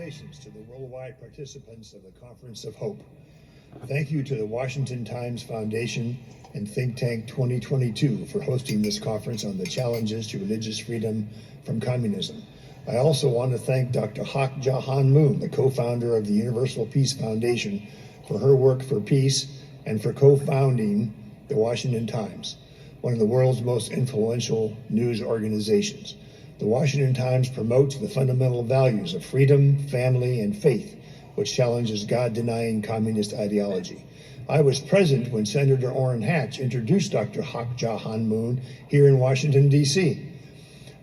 congratulations to the worldwide participants of the Conference of Hope. Thank you to the Washington Times Foundation and Think Tank 2022 for hosting this conference on the challenges to religious freedom from communism. I also want to thank Dr. Hak Ja Han Moon, the co-founder of the Universal Peace Foundation, for her work for peace and for co-founding the Washington Times, one of the world's most influential news organizations. The Washington Times promotes the fundamental values of freedom, family, and faith, which challenges God-denying communist ideology. I was present when Senator Orrin Hatch introduced Dr. Hak Ja Han Moon here in Washington, D.C.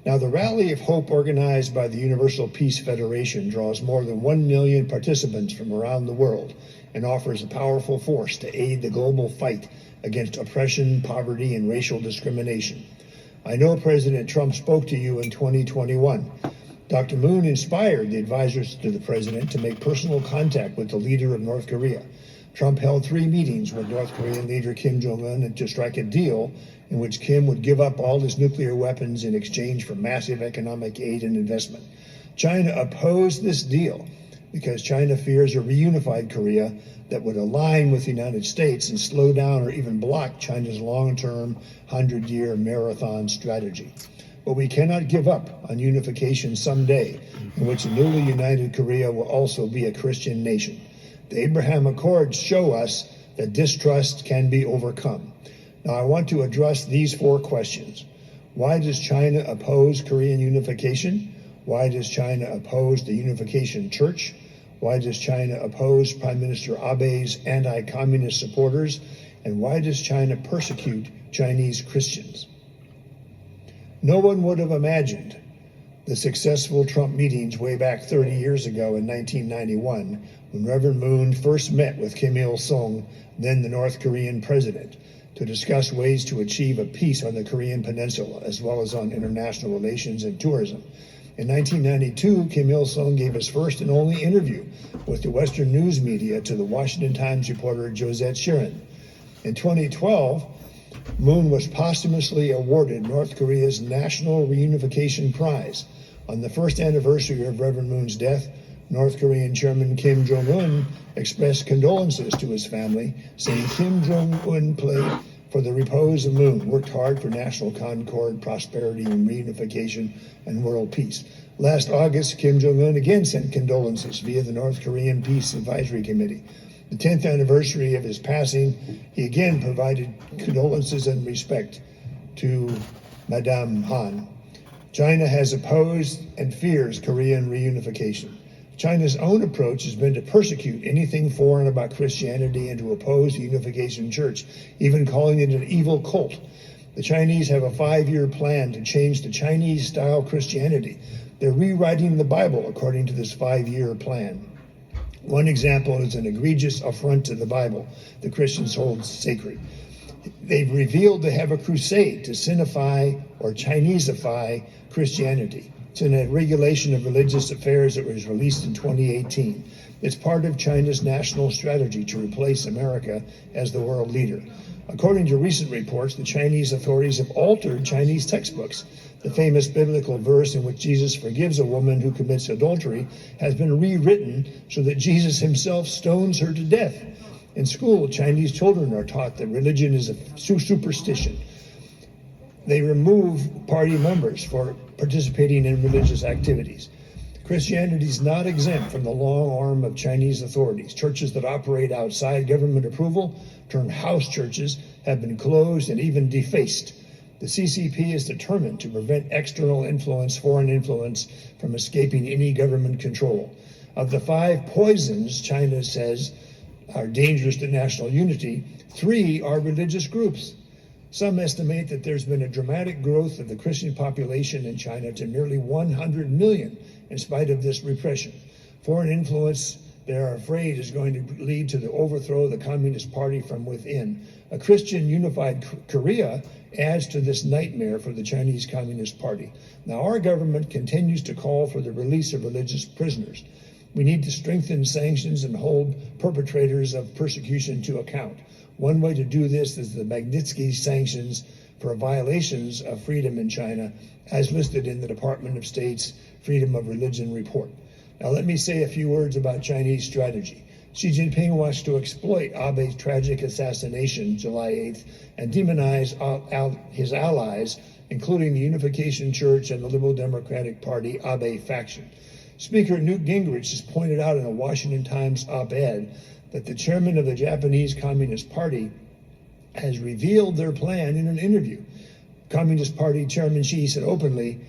Now, the Rally of Hope organized by the Universal Peace Federation draws more than 1 million participants from around the world and offers a powerful force to aid the global fight against oppression, poverty, and racial discrimination. I know President Trump spoke to you in 2021. Dr. Moon inspired the advisors to the president to make personal contact with the leader of North Korea. Trump held 3 meetings with North Korean leader Kim Jong-un to strike a deal in which Kim would give up all his nuclear weapons in exchange for massive economic aid and investment. China opposed this deal because China fears a reunified Korea that would align with the United States and slow down or even block China's long-term 100-year marathon strategy. But we cannot give up on unification someday, in which a newly united Korea will also be a Christian nation. The Abraham Accords show us that distrust can be overcome. Now, I want to address these 4 questions. Why does China oppose Korean unification? Why does China oppose the Unification Church? Why does China oppose Prime Minister Abe's anti-communist supporters? And why does China persecute Chinese Christians? No one would have imagined the successful Trump meetings way back 30 years ago in 1991, when Reverend Moon first met with Kim Il-sung, then the North Korean president, to discuss ways to achieve a peace on the Korean Peninsula, as well as on international relations and tourism. In 1992, Kim Il-sung gave his first and only interview with the Western news media to the Washington Times reporter Josette Sheeran. In 2012, Moon was posthumously awarded North Korea's National Reunification Prize. On the first anniversary of Reverend Moon's death, North Korean Chairman Kim Jong-un expressed condolences to his family, saying Kim Jong-un played for the repose of Moon, worked hard for national concord, prosperity, and reunification, and world peace. Last August, Kim Jong-un again sent condolences via the North Korean Peace Advisory Committee. The 10th anniversary of his passing, he again provided condolences and respect to Madame Han. China has opposed and fears Korean reunification. China's own approach has been to persecute anything foreign about Christianity and to oppose the Unification Church, even calling it an evil cult. The Chinese have a 5-year plan to change to Chinese-style Christianity. They're rewriting the Bible according to this 5-year plan. One example is an egregious affront to the Bible the Christians hold sacred. They've revealed they have a crusade to sinify or Chineseify Christianity. It's in a regulation of religious affairs that was released in 2018. It's part of China's national strategy to replace America as the world leader. According to recent reports, the Chinese authorities have altered Chinese textbooks. The famous biblical verse in which Jesus forgives a woman who commits adultery has been rewritten so that Jesus himself stones her to death. In school, Chinese children are taught that religion is a superstition. They remove party members for participating in religious activities. Christianity is not exempt from the long arm of Chinese authorities. Churches that operate outside government approval, termed house churches, have been closed and even defaced. The CCP is determined to prevent external influence, foreign influence, from escaping any government control. Of the 5 poisons China says are dangerous to national unity, 3 are religious groups. Some estimate that there's been a dramatic growth of the Christian population in China to nearly 100 million in spite of this repression. Foreign influence, they are afraid, is going to lead to the overthrow of the Communist Party from within. A Christian unified Korea adds to this nightmare for the Chinese Communist Party. Now, our government continues to call for the release of religious prisoners. We need to strengthen sanctions and hold perpetrators of persecution to account. One way to do this is the Magnitsky sanctions for violations of freedom in China, as listed in the Department of State's Freedom of Religion report. Now let me say a few words about Chinese strategy. Xi Jinping wants to exploit Abe's tragic assassination July 8th and demonize his allies, including the Unification Church and the Liberal Democratic Party Abe faction. Speaker Newt Gingrich has pointed out in a Washington Times op-ed that the chairman of the Japanese Communist Party has revealed their plan in an interview. Communist Party Chairman Xi said openly,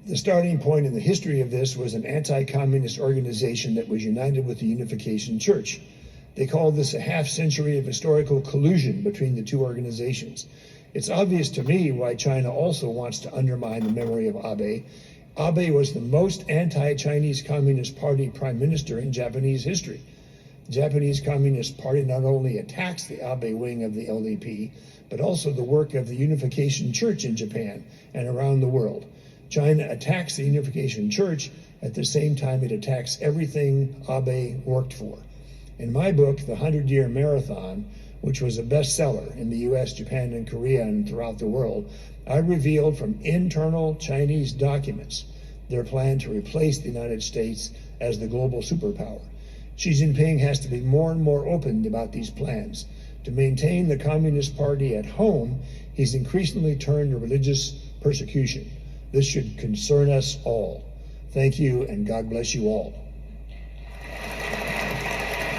the starting point in the history of this was an anti-communist organization that was united with the Unification Church. They called this a half-century of historical collusion between the two organizations. It's obvious to me why China also wants to undermine the memory of Abe. Abe was the most anti-Chinese Communist Party prime minister in Japanese history. The Japanese Communist Party not only attacks the Abe wing of the LDP, but also the work of the Unification Church in Japan and around the world. China attacks the Unification Church at the same time it attacks everything Abe worked for. In my book, The 100-Year Marathon, which was a bestseller in the US, Japan, and Korea, and throughout the world, I revealed from internal Chinese documents their plan to replace the United States as the global superpower. Xi Jinping has to be more and more open about these plans. To maintain the Communist Party at home, he's increasingly turned to religious persecution. This should concern us all. Thank you, and God bless you all.